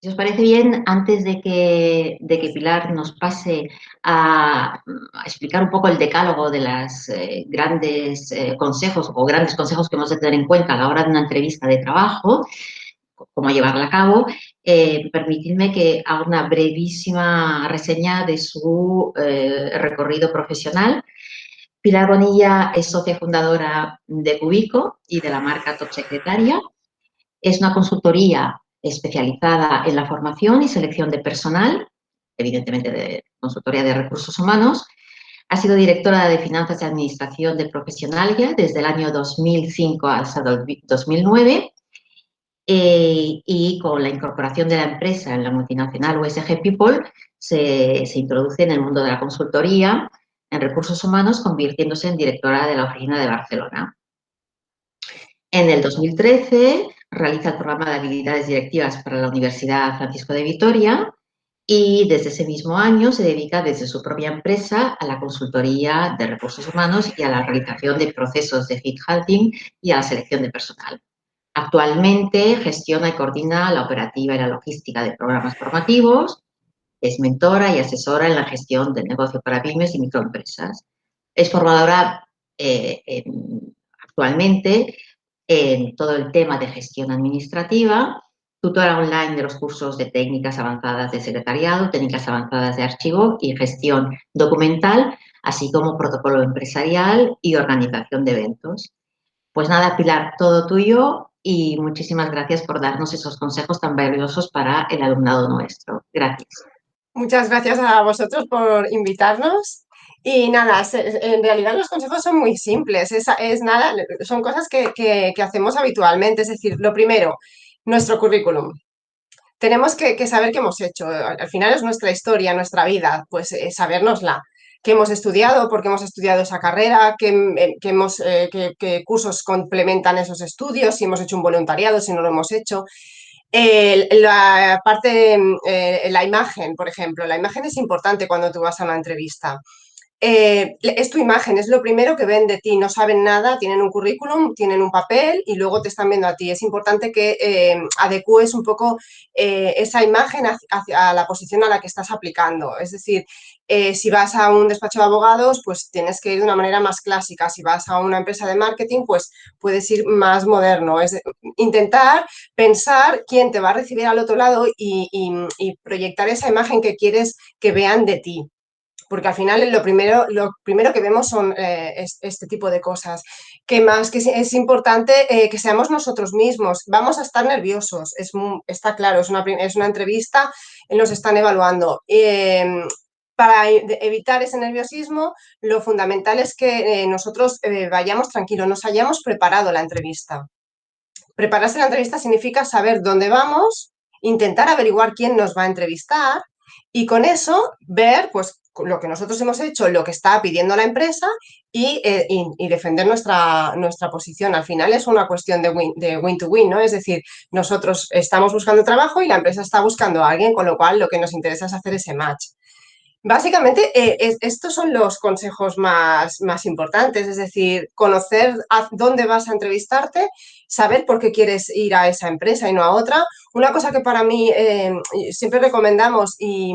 Si os parece bien, antes de que Pilar nos pase a explicar un poco el decálogo de los grandes consejos o grandes consejos que hemos de tener en cuenta a la hora de una entrevista de trabajo, cómo llevarla a cabo, permitidme que haga una brevísima reseña de su recorrido profesional. Pilar Bonilla es socia fundadora de Cubico y de la marca Top Secretaria. Es una consultoría especializada en la formación y selección de personal, evidentemente de consultoría de recursos humanos. Ha sido directora de Finanzas y Administración de Profesionalia desde el año 2005 hasta 2009 y con la incorporación de la empresa en la multinacional USG People se introduce en el mundo de la consultoría en recursos humanos, convirtiéndose en directora de la oficina de Barcelona. En el 2013 realiza el programa de habilidades directivas para la Universidad Francisco de Vitoria y desde ese mismo año se dedica desde su propia empresa a la consultoría de recursos humanos y a la realización de procesos de headhunting y a la selección de personal. Actualmente gestiona y coordina la operativa y la logística de programas formativos, es mentora y asesora en la gestión del negocio para pymes y microempresas. Es formadora actualmente en todo el tema de gestión administrativa, tutora online de los cursos de técnicas avanzadas de secretariado, técnicas avanzadas de archivo y gestión documental, así como protocolo empresarial y organización de eventos. Pues nada, Pilar, todo tuyo y muchísimas gracias por darnos esos consejos tan valiosos para el alumnado nuestro. Gracias. Muchas gracias a vosotros por invitarnos. Y nada, en realidad los consejos son muy simples, es nada, son cosas que hacemos habitualmente. Es decir, lo primero, nuestro currículum. Tenemos que saber qué hemos hecho. Al final es nuestra historia, nuestra vida, pues sabérnosla. ¿Qué hemos estudiado? ¿Por qué hemos estudiado esa carrera? ¿Qué cursos complementan esos estudios? Si hemos hecho un voluntariado, si no lo hemos hecho. La parte, la imagen, por ejemplo. La imagen es importante cuando tú vas a una entrevista. Es tu imagen, es lo primero que ven de ti, no saben nada, tienen un currículum, tienen un papel y luego te están viendo a ti. Es importante que adecúes un poco esa imagen hacia la posición a la que estás aplicando. Es decir, si vas a un despacho de abogados, pues tienes que ir de una manera más clásica. Si vas a una empresa de marketing, pues puedes ir más moderno. Es intentar pensar quién te va a recibir al otro lado y proyectar esa imagen que quieres que vean de ti, porque al final lo primero que vemos son este tipo de cosas. ¿Qué más? Que es importante que seamos nosotros mismos. Vamos a estar nerviosos, está claro, es una entrevista, nos están evaluando. Para evitar ese nerviosismo, lo fundamental es que nosotros vayamos tranquilos, nos hayamos preparado la entrevista. Prepararse la entrevista significa saber dónde vamos, intentar averiguar quién nos va a entrevistar y con eso ver pues lo que nosotros hemos hecho, lo que está pidiendo la empresa y defender nuestra posición. Al final es una cuestión de win to win, ¿no? Es decir, nosotros estamos buscando trabajo y la empresa está buscando a alguien, con lo cual lo que nos interesa es hacer ese match. Básicamente, estos son los consejos más importantes, es decir, conocer a dónde vas a entrevistarte, saber por qué quieres ir a esa empresa y no a otra. Una cosa que para mí siempre recomendamos y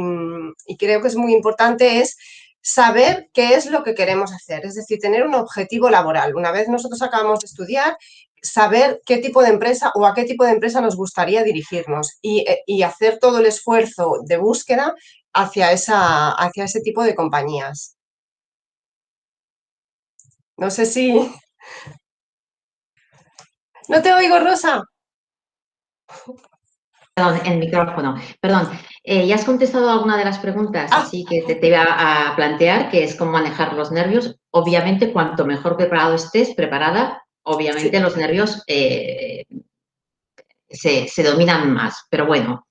creo que es muy importante es saber qué es lo que queremos hacer, es decir, tener un objetivo laboral. Una vez nosotros acabamos de estudiar, saber qué tipo de empresa o a qué tipo de empresa nos gustaría dirigirnos y hacer todo el esfuerzo de búsqueda hacia ese tipo de compañías. No sé si... No te oigo, Rosa. Perdón, el micrófono. Perdón, ya has contestado alguna de las preguntas, Ah, así que te iba a plantear, que es cómo manejar los nervios. Obviamente, cuanto mejor preparado estés, preparada, obviamente sí. los nervios se dominan más, pero bueno.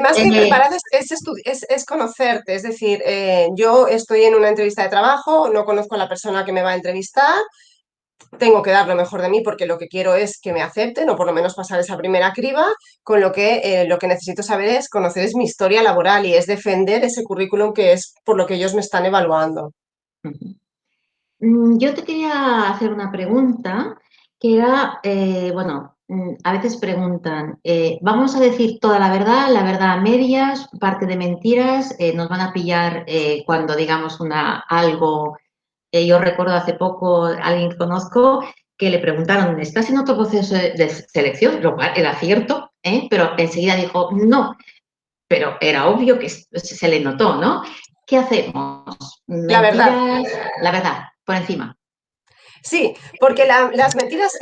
Más que Eh, preparado es conocerte, es decir, yo estoy en una entrevista de trabajo, no conozco a la persona que me va a entrevistar, tengo que dar lo mejor de mí porque lo que quiero es que me acepten o por lo menos pasar esa primera criba, con lo que necesito saber es conocer es mi historia laboral y es defender ese currículum que es por lo que ellos me están evaluando. Yo te quería hacer una pregunta que era, bueno, a veces preguntan, ¿vamos a decir toda la verdad a medias, parte de mentiras? ¿Nos van a pillar cuando digamos algo? Yo recuerdo hace poco a alguien que conozco que le preguntaron, ¿estás en otro proceso de selección? Lo cual era cierto, pero enseguida dijo, no, pero era obvio que se le notó, ¿no? ¿Qué hacemos? La verdad. Mentiras, la verdad, por encima. Sí, porque las mentiras,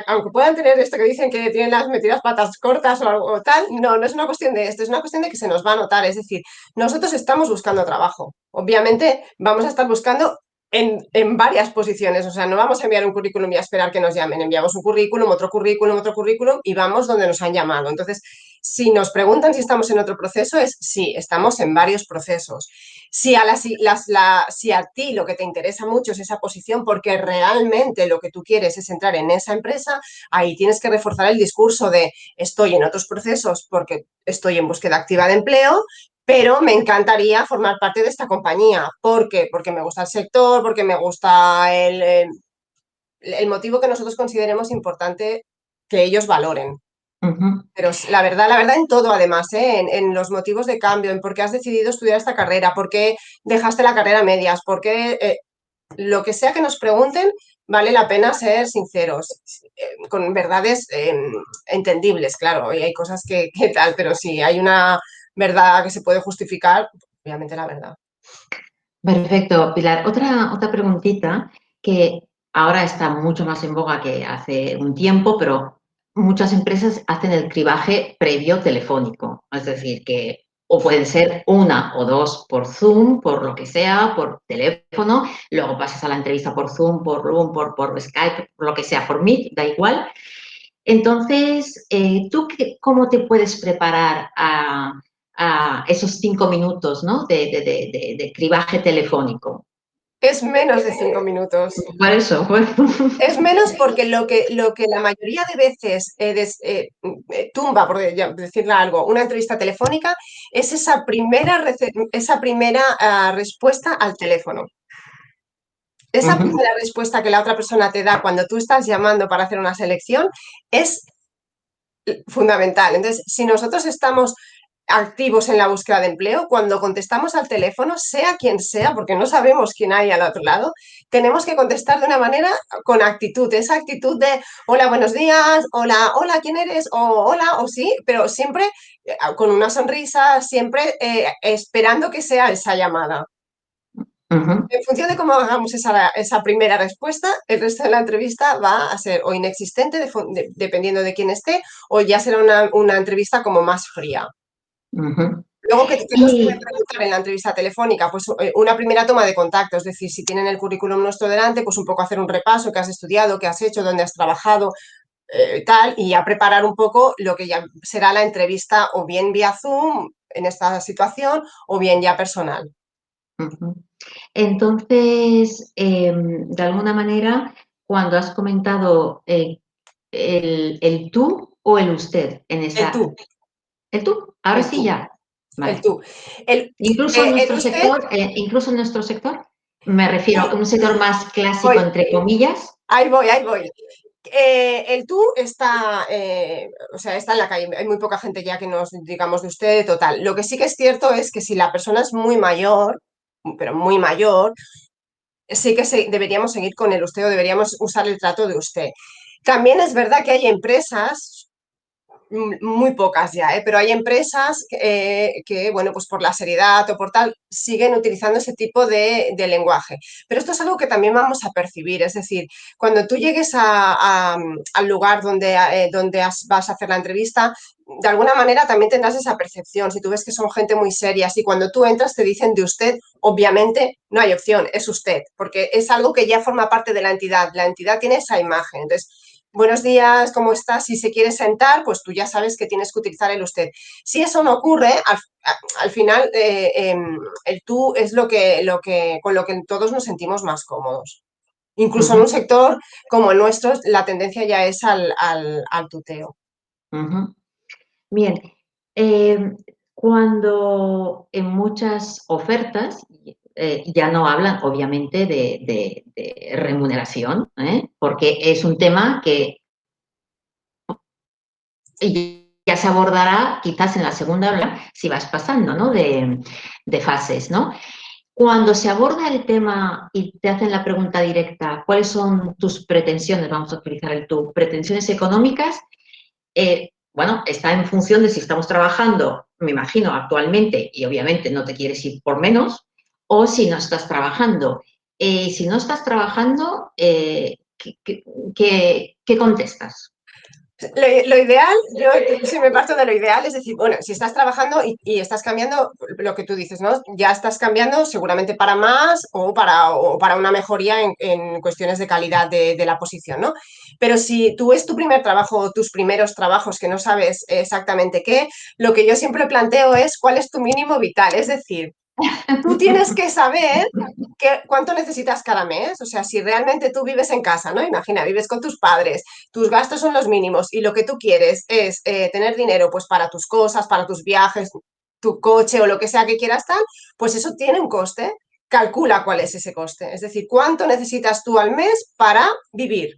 aunque puedan tener esto que dicen que tienen las mentiras patas cortas o algo tal, no, no es una cuestión de esto, es una cuestión de que se nos va a notar. Es decir, nosotros estamos buscando trabajo. Obviamente vamos a estar buscando en varias posiciones, o sea, no vamos a enviar un currículum y a esperar que nos llamen. Enviamos un currículum, otro currículum y vamos donde nos han llamado. Entonces, si nos preguntan si estamos en otro proceso, es sí, estamos en varios procesos. Si a, si a ti lo que te interesa mucho es esa posición porque realmente lo que tú quieres es entrar en esa empresa, ahí tienes que reforzar el discurso de estoy en otros procesos porque estoy en búsqueda activa de empleo, pero me encantaría formar parte de esta compañía. ¿Por qué? Porque me gusta el sector, porque me gusta el motivo que nosotros consideremos importante que ellos valoren. Ujú. Pero la verdad en todo además, ¿eh? En los motivos de cambio, en por qué has decidido estudiar esta carrera, por qué dejaste la carrera a medias, por qué lo que sea que nos pregunten, vale la pena ser sinceros, con verdades entendibles, claro, y hay cosas que tal, pero si hay una verdad que se puede justificar, obviamente la verdad. Perfecto, Pilar. Otra preguntita que ahora está mucho más en boga que hace un tiempo, pero muchas empresas hacen el cribaje previo telefónico. Es decir, que o pueden ser una o dos por Zoom, por lo que sea, por teléfono, luego pasas a la entrevista por Zoom, por Loom, por Skype, por lo que sea, por Meet, da igual. Entonces, ¿tú cómo te puedes preparar a esos 5 minutos, ¿no? de cribaje telefónico? Es menos de 5 minutos. Por eso, bueno. Es menos porque lo que la mayoría de veces tumba, por decirle algo, una entrevista telefónica es esa primera respuesta al teléfono. Esa Ujú, primera respuesta que la otra persona te da cuando tú estás llamando para hacer una selección es fundamental. Entonces, si nosotros estamos activos en la búsqueda de empleo, cuando contestamos al teléfono, sea quien sea, porque no sabemos quién hay al otro lado, tenemos que contestar de una manera con actitud, esa actitud de hola, buenos días, hola, hola, ¿quién eres? O hola, o sí, pero siempre con una sonrisa, siempre esperando que sea esa llamada. ujú, En función de cómo hagamos esa primera respuesta, el resto de la entrevista va a ser o inexistente, dependiendo de quién esté, o ya será una entrevista como más fría. ujú. Luego, ¿qué nos pueden Y preguntar en la entrevista telefónica? Pues una primera toma de contacto, es decir, si tienen el currículum nuestro delante, pues un poco hacer un repaso, qué has estudiado, qué has hecho, dónde has trabajado, tal, y ya preparar un poco lo que ya será la entrevista o bien vía Zoom en esta situación o bien ya personal. ujú. Entonces, de alguna manera, cuando has comentado el tú o el usted en El esa... tú, El tú, ahora el sí tú, ya. el Vale. tú. El usted, Incluso en nuestro sector, me refiero a sí, un sector más clásico, voy, entre comillas. ahí voy, ahí voy. El tú está, o sea, está en la calle. Hay muy poca gente ya que nos digamos de usted, total. Lo que sí que es cierto es que si la persona es muy mayor, pero muy mayor, sí que deberíamos seguir con el usted o deberíamos usar el trato de usted. También es verdad que hay empresas muy pocas ya, ¿eh? Pero hay empresas que, bueno, pues por la seriedad o por tal, siguen utilizando ese tipo de lenguaje. Pero esto es algo que también vamos a percibir, es decir, cuando tú llegues al lugar donde vas a hacer la entrevista, de alguna manera también tendrás esa percepción. Si tú ves que son gente muy seria, si cuando tú entras te dicen de usted, obviamente no hay opción, es usted, porque es algo que ya forma parte de la entidad tiene esa imagen. Entonces, buenos días, ¿cómo estás? Si se quiere sentar, pues tú ya sabes que tienes que utilizar el usted. Si eso no ocurre, al final el tú es con lo que todos nos sentimos más cómodos. Incluso en un Ujú, sector como el nuestro, la tendencia ya es al tuteo. ujú. Bien, eh, cuando en muchas ofertas ya no hablan, obviamente, de remuneración, porque es un tema que Y ya se abordará quizás en la segunda hora si vas pasando, ¿no? De fases, ¿no? Cuando se aborda el tema y te hacen la pregunta directa, ¿cuáles son tus pretensiones? Vamos a utilizar el tú, pretensiones económicas. Bueno, está en función de si estamos trabajando, me imagino, actualmente, y obviamente no te quieres ir por menos, o si no estás trabajando. Si no estás trabajando, ¿qué contestas? Lo ideal, yo sí me parto de lo ideal, es decir, bueno, si estás trabajando y estás cambiando, lo que tú dices, ¿no? Ya estás cambiando seguramente para más o para una mejoría en cuestiones de calidad de la posición, ¿no? Pero si tú es tu primer trabajo o tus primeros trabajos que no sabes exactamente qué, lo que yo siempre planteo es cuál es tu mínimo vital, es decir, tú tienes que saber cuánto necesitas cada mes. O sea, si realmente tú vives en casa, ¿no? Imagina, vives con tus padres, tus gastos son los mínimos y lo que tú quieres es tener dinero pues para tus cosas, para tus viajes, tu coche o lo que sea que quieras tal, pues eso tiene un coste. Calcula cuál es ese coste. Es decir, cuánto necesitas tú al mes para vivir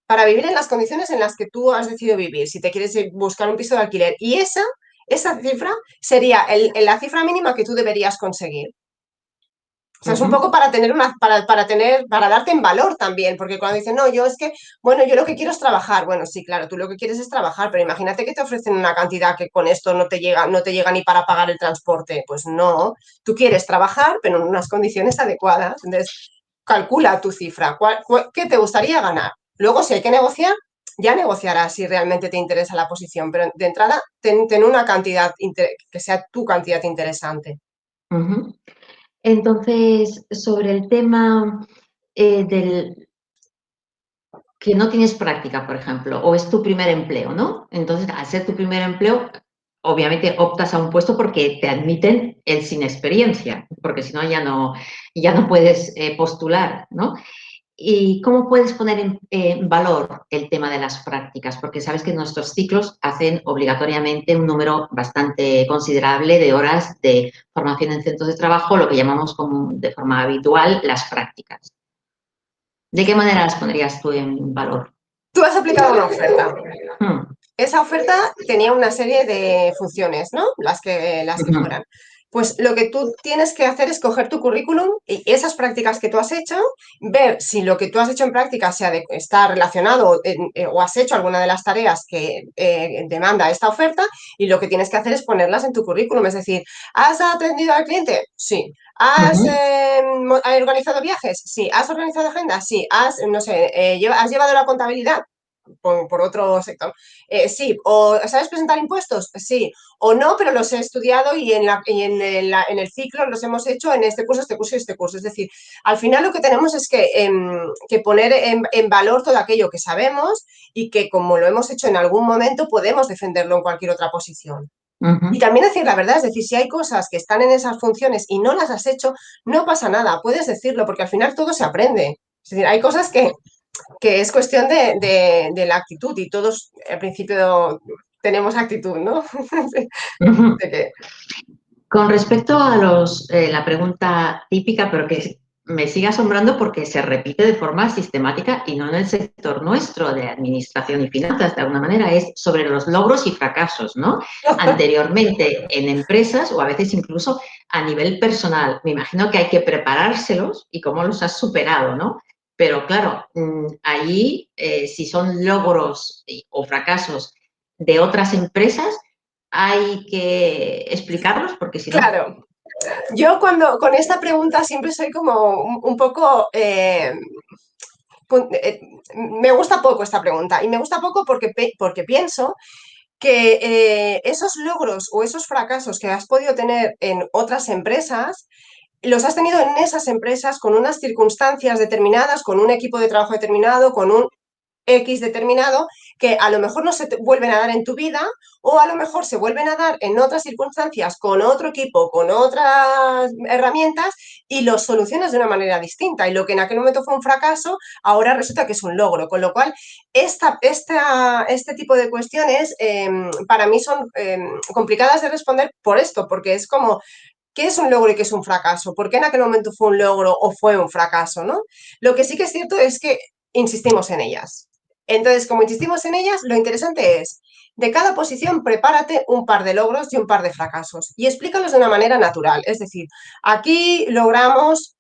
en las condiciones en las que tú has decidido vivir, si te quieres buscar un piso de alquiler. Y esa cifra sería la cifra mínima que tú deberías conseguir. O sea, es un Ujú, poco para tener para darte en valor también, porque cuando dicen, no, yo es que, bueno, yo lo que quiero es trabajar. Bueno, sí, claro, tú lo que quieres es trabajar, pero imagínate que te ofrecen una cantidad que con esto no te llega ni para pagar el transporte. Pues no, tú quieres trabajar, pero en unas condiciones adecuadas. Entonces, calcula tu cifra. ¿Qué te gustaría ganar? Luego, si hay que negociar, ya negociarás si realmente te interesa la posición, pero de entrada, ten una cantidad que sea tu cantidad interesante. ujú. Entonces, sobre el tema del que no tienes práctica, por ejemplo, o es tu primer empleo, ¿no? Entonces, al ser tu primer empleo, obviamente optas a un puesto porque te admiten el sin experiencia, porque si no ya no puedes postular, ¿no? ¿Y cómo puedes poner en valor el tema de las prácticas? Porque sabes que nuestros ciclos hacen obligatoriamente un número bastante considerable de horas de formación en centros de trabajo, lo que llamamos como de forma habitual las prácticas. ¿De qué manera las pondrías tú en valor? Tú has aplicado una oferta. Mm, Esa oferta tenía una serie de funciones, ¿no? Las que ujú, fueran. Pues lo que tú tienes que hacer es coger tu currículum y esas prácticas que tú has hecho, ver si lo que tú has hecho en práctica está relacionado o has hecho alguna de las tareas que demanda esta oferta y lo que tienes que hacer es ponerlas en tu currículum. Es decir, ¿has atendido al cliente? Sí. ¿Has ujú, organizado viajes? Sí. ¿Has organizado agendas? Sí. No sé, ¿has llevado la contabilidad? Por otro sector. Sí, o ¿sabes presentar impuestos? Sí, o no, pero los he estudiado en el ciclo los hemos hecho en este curso y este curso. Es decir, al final lo que tenemos es que poner en valor todo aquello que sabemos y que como lo hemos hecho en algún momento podemos defenderlo en cualquier otra posición. Y ujú, también decir la verdad, es decir, si hay cosas que están en esas funciones y no las has hecho, no pasa nada, puedes decirlo, porque al final todo se aprende. Es decir, hay cosas que es cuestión de la actitud y todos al principio tenemos actitud, ¿no? ujú. De que, Con respecto a la pregunta típica, pero que me sigue asombrando porque se repite de forma sistemática y no en el sector nuestro de administración y finanzas, de alguna manera, es sobre los logros y fracasos, ¿no? Anteriormente en empresas o a veces incluso a nivel personal. Me imagino que hay que preparárselos y cómo los has superado, ¿no? Pero claro, allí, si son logros o fracasos de otras empresas, hay que explicarlos porque si no. claro, yo cuando con esta pregunta siempre soy como un poco... me gusta poco esta pregunta y me gusta poco porque pienso que esos logros o esos fracasos que has podido tener en otras empresas los has tenido en esas empresas con unas circunstancias determinadas, con un equipo de trabajo determinado, con un X determinado, que a lo mejor no se te vuelven a dar en tu vida o a lo mejor se vuelven a dar en otras circunstancias, con otro equipo, con otras herramientas y los solucionas de una manera distinta. Y lo que en aquel momento fue un fracaso, ahora resulta que es un logro. Con lo cual, este tipo de cuestiones para mí son complicadas de responder por esto, porque es como qué es un logro y qué es un fracaso, por qué en aquel momento fue un logro o fue un fracaso, ¿no? Lo que sí que es cierto es que insistimos en ellas. Entonces, como insistimos en ellas, lo interesante es, de cada posición, prepárate un par de logros y un par de fracasos y explícalos de una manera natural. Es decir, aquí logramos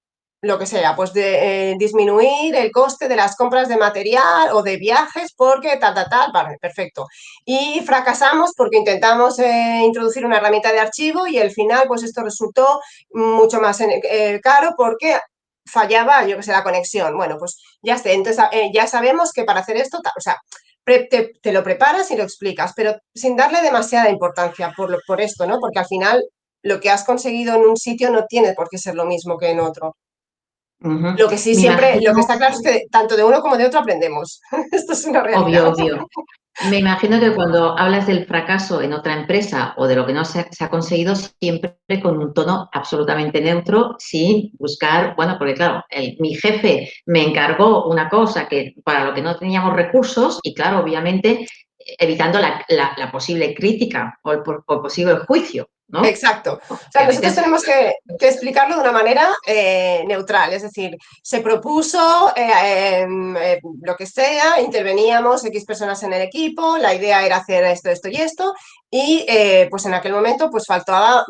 lo que sea, pues de disminuir el coste de las compras de material o de viajes porque tal, vale, perfecto. Y fracasamos porque intentamos introducir una herramienta de archivo y al final, pues esto resultó mucho más caro porque fallaba, yo que sé, la conexión. Bueno, pues ya esté. Entonces, ya sabemos que para hacer esto, o sea, te lo preparas y lo explicas, pero sin darle demasiada importancia por esto, ¿no? Porque al final lo que has conseguido en un sitio no tiene por qué ser lo mismo que en otro. Ujú. Lo que sí Me siempre, lo que imagino, está claro es que tanto de uno como de otro aprendemos. Esto es una realidad. obvio. Me imagino que cuando hablas del fracaso en otra empresa o de lo que no se ha conseguido, siempre con un tono absolutamente neutro, sin buscar, bueno, porque claro, mi jefe me encargó una cosa que para lo que no teníamos recursos y claro, obviamente evitando la posible crítica o el posible juicio, ¿no? Exacto. O Que sea, a nosotros veces... tenemos que explicarlo de una manera neutral, es decir, se propuso lo que sea, interveníamos X personas en el equipo, la idea era hacer esto y esto, y pues en aquel momento pues faltaba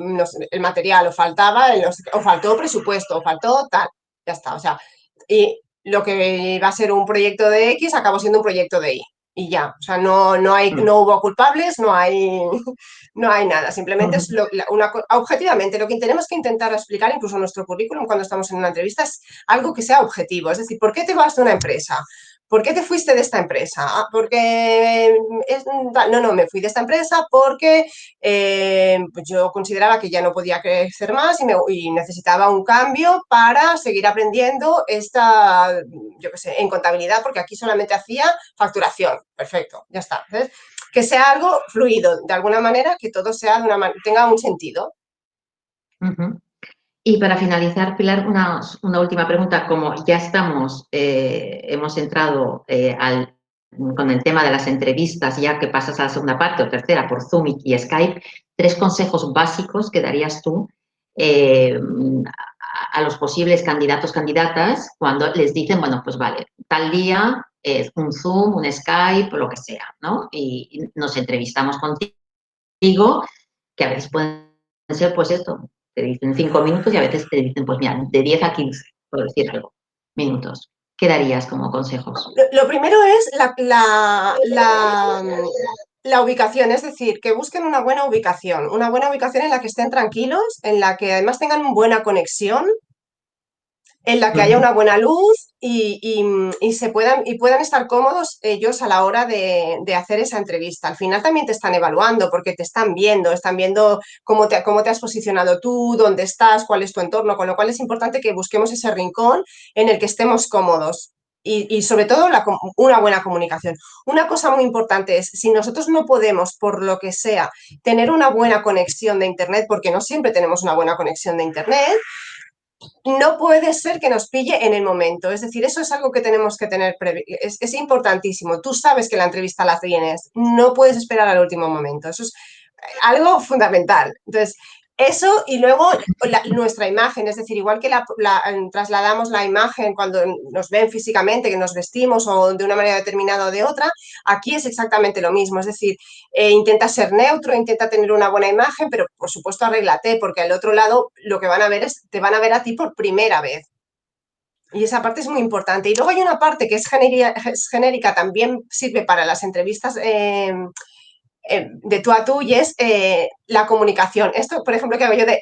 el material, o faltó presupuesto, o faltó tal, ya está. O sea, y lo que iba a ser un proyecto de X acabó siendo un proyecto de Y. Y ya, o sea, no hubo culpables, no hay nada, simplemente es objetivamente lo que tenemos que intentar explicar, incluso en nuestro currículum cuando estamos en una entrevista, es algo que sea objetivo. Es decir, ¿por qué te vas de una empresa? ¿Por qué te fuiste de esta empresa? Porque no, me fui de esta empresa porque pues yo consideraba que ya no podía crecer más y necesitaba un cambio para seguir aprendiendo yo qué sé, en contabilidad, porque aquí solamente hacía facturación. Perfecto, ya está. Entonces, que sea algo fluido, de alguna manera, que todo sea tenga un sentido. Ujú. Y para finalizar, Pilar, una última pregunta. Como ya hemos entrado con el tema de las entrevistas, ya que pasas a la segunda parte o tercera por Zoom y Skype, tres consejos básicos que darías tú eh, a los posibles candidatos, candidatas, cuando les dicen, bueno, pues vale, tal día es un Zoom, un Skype o lo que sea, ¿no? Y nos entrevistamos contigo, que a veces pueden ser, pues esto, te dicen 5 minutos y a veces te dicen, pues mira, de 10 a 15, por decir algo, minutos. ¿Qué darías como consejos? Lo primero es la ubicación, es decir, que busquen una buena ubicación en la que estén tranquilos, en la que además tengan buena conexión, en la que haya Ujú. una buena luz y puedan estar cómodos ellos a la hora de hacer esa entrevista. Al final también te están evaluando porque te están viendo cómo te has posicionado tú, dónde estás, cuál es tu entorno, con lo cual es importante que busquemos ese rincón en el que estemos cómodos. Y sobre todo una buena comunicación. Una cosa muy importante es, si nosotros no podemos, por lo que sea, tener una buena conexión de Internet, porque no siempre tenemos una buena conexión de Internet, no puede ser que nos pille en el momento. Es decir, eso es algo que tenemos que tener, es importantísimo. Tú sabes que la entrevista la tienes, no puedes esperar al último momento. Eso es algo fundamental. Entonces, eso y luego nuestra imagen, es decir, igual que trasladamos la imagen cuando nos ven físicamente, que nos vestimos o de una manera determinada o de otra, aquí es exactamente lo mismo. Es decir, intenta ser neutro, intenta tener una buena imagen, pero por supuesto arréglate, porque al otro lado lo que van a ver te van a ver a ti por primera vez. Y esa parte es muy importante. Y luego hay una parte que es genérica, también sirve para las entrevistas de tú a tú y es la comunicación. Esto, por ejemplo, que hago yo de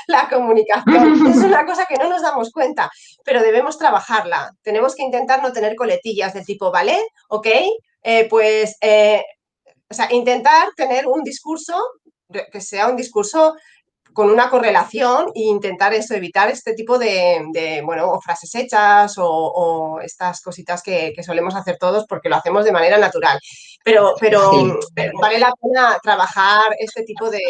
la comunicación. Es una cosa que no nos damos cuenta, pero debemos trabajarla. Tenemos que intentar no tener coletillas del tipo, ¿vale? ¿Ok? Pues, o sea, intentar tener un discurso que sea un discurso con una correlación e intentar eso, evitar este tipo bueno, o frases hechas o estas cositas que solemos hacer todos porque lo hacemos de manera natural. Sí. Pero vale la pena trabajar este tipo de,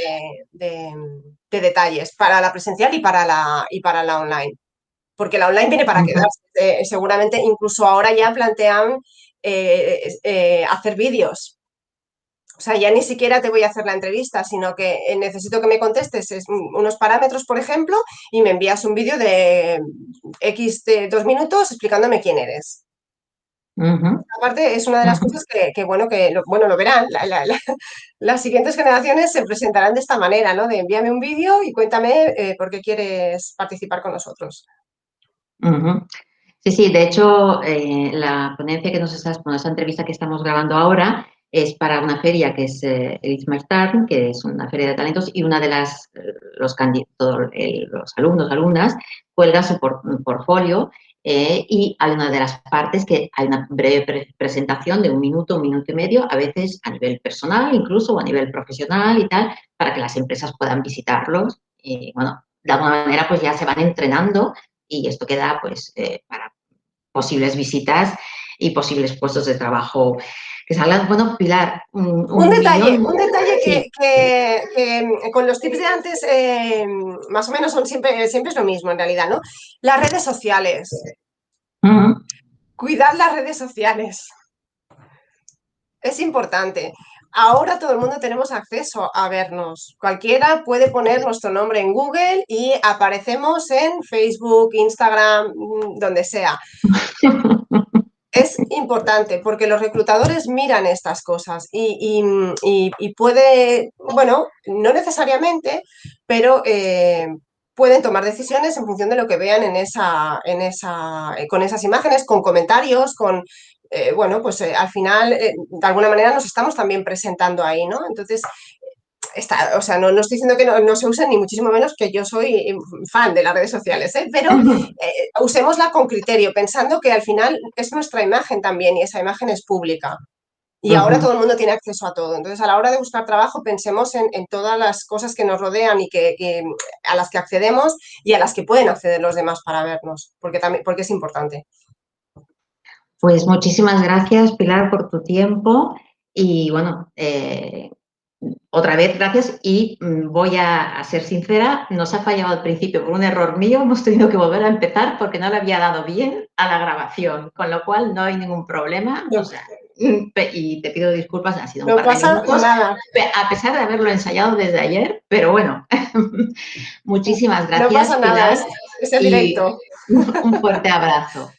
de detalles para la presencial y para la online. Porque la online viene para Ujú. quedarse. Seguramente incluso ahora ya plantean hacer vídeos, o sea, ya ni siquiera te voy a hacer la entrevista, sino que necesito que me contestes unos parámetros, por ejemplo, y me envías un vídeo de X de 2 minutos explicándome quién eres. Ujú, Aparte, es una de las ujú, cosas bueno, bueno, lo verán. Las siguientes generaciones se presentarán de esta manera, ¿no? De envíame un vídeo y cuéntame por qué quieres participar con nosotros. ujú. Sí, sí, de hecho, la ponencia que nos estás, bueno, esa entrevista que estamos grabando ahora es para una feria que es el Turn, que es una feria de talentos, y una de los, los alumnos, alumnas, cuelga su portfolio y hay una de las partes que hay una breve presentación de un minuto y medio, a veces a nivel personal incluso o a nivel profesional y tal, para que las empresas puedan visitarlos. Y bueno, de alguna manera pues ya se van entrenando y esto queda pues para posibles visitas y posibles puestos de trabajo que salgan. Bueno, Pilar, un millón. Un detalle Sí. con los tips de antes, más o menos siempre es lo mismo en realidad, ¿no? Las redes sociales. Uh-huh. Cuidad las redes sociales. Es importante. Ahora todo el mundo tenemos acceso a vernos. Cualquiera puede poner nuestro nombre en Google y aparecemos en Facebook, Instagram, donde sea. Es importante porque los reclutadores miran estas cosas y puede, bueno, no necesariamente, pero pueden tomar decisiones en función de lo que vean con esas imágenes, con comentarios, bueno, pues al final, de alguna manera nos estamos también presentando ahí, ¿no? Entonces, o sea, no estoy diciendo que no se usen, ni muchísimo menos que yo soy fan de las redes sociales, ¿eh? Pero usémosla con criterio, pensando que al final es nuestra imagen también y esa imagen es pública. Y ahora Uh-huh. todo el mundo tiene acceso a todo. Entonces, a la hora de buscar trabajo, pensemos en todas las cosas que nos rodean y a las que accedemos y a las que pueden acceder los demás para vernos, porque es importante. Pues muchísimas gracias, Pilar, por tu tiempo y bueno, otra vez gracias y voy a ser sincera, nos ha fallado al principio por un error mío, hemos tenido que volver a empezar porque no le había dado bien a la grabación, con lo cual no hay ningún problema, o No, sea, y te pido disculpas, ha sido un no par de pasa minutos, nada. a pesar de haberlo ensayado desde ayer, pero bueno, muchísimas No gracias, pasa nada, Pilar, es el y directo. un fuerte abrazo.